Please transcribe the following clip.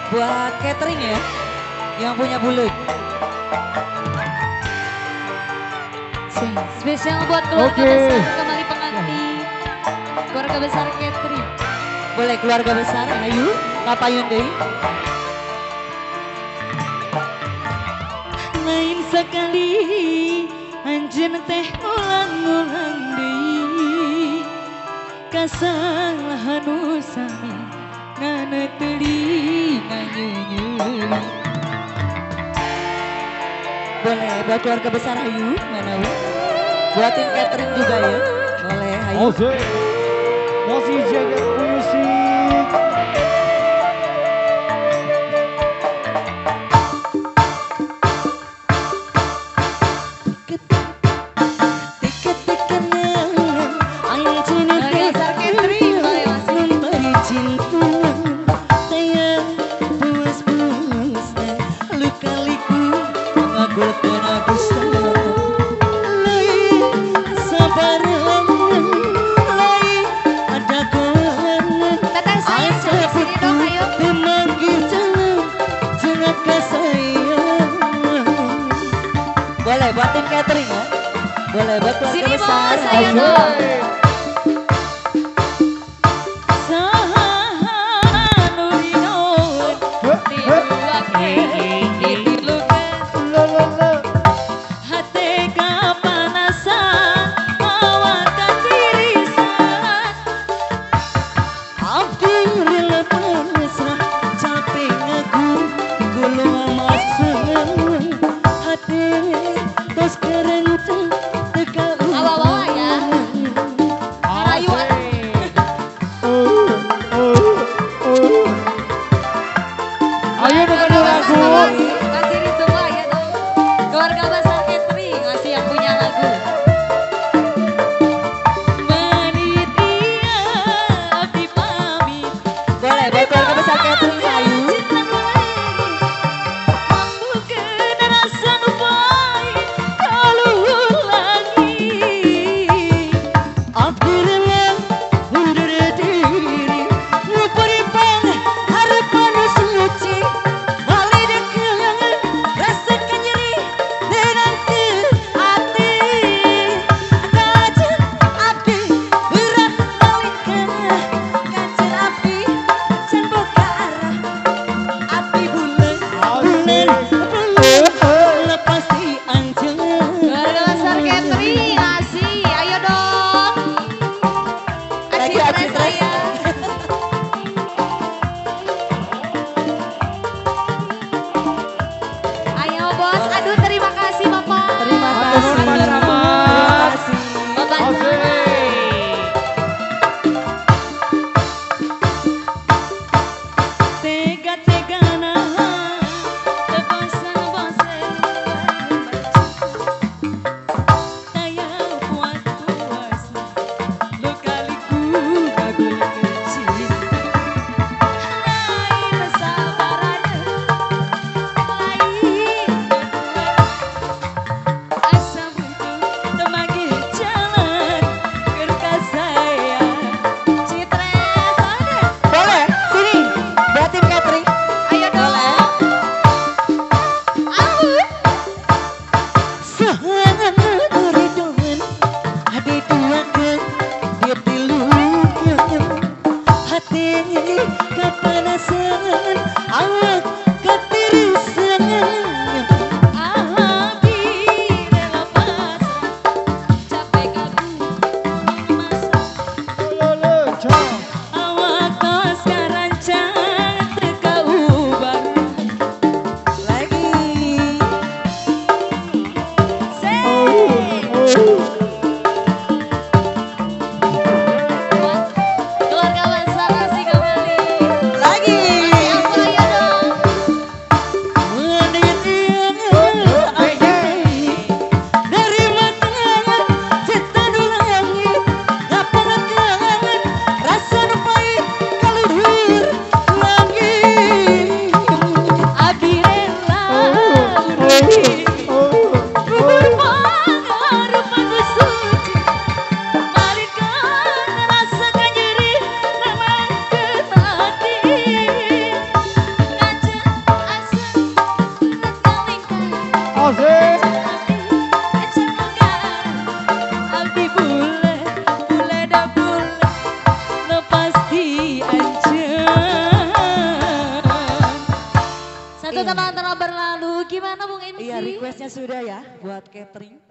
Buat catering ya, yang punya bulut. Spesial buat keluarga besar kembali pengantin. Keluarga besar catering. Boleh keluarga besar, ayo, kapayun deh. Lain sekali, anjen teh ulang-ulang deh. Kasalahan usami, ngana telinga nyunyu. Boleh buat keluarga besar ayu, mana buatin catering juga ya. Boleh ayu. Masih jaga musik. Boleh buatin catering ya. Boleh buat keluarga Sini besar. bos, saya bos. Ayo dengan lagu. Kasih ditunggu ya dong. Keluarga besar catering ngasih yang punya lagu. Manitia abdi pamit Asik. Aldi bule, bule da bule, lepas di anjen. Satu teman telah berlalu, gimana Bung MC? Iya requestnya sudah ya buat catering.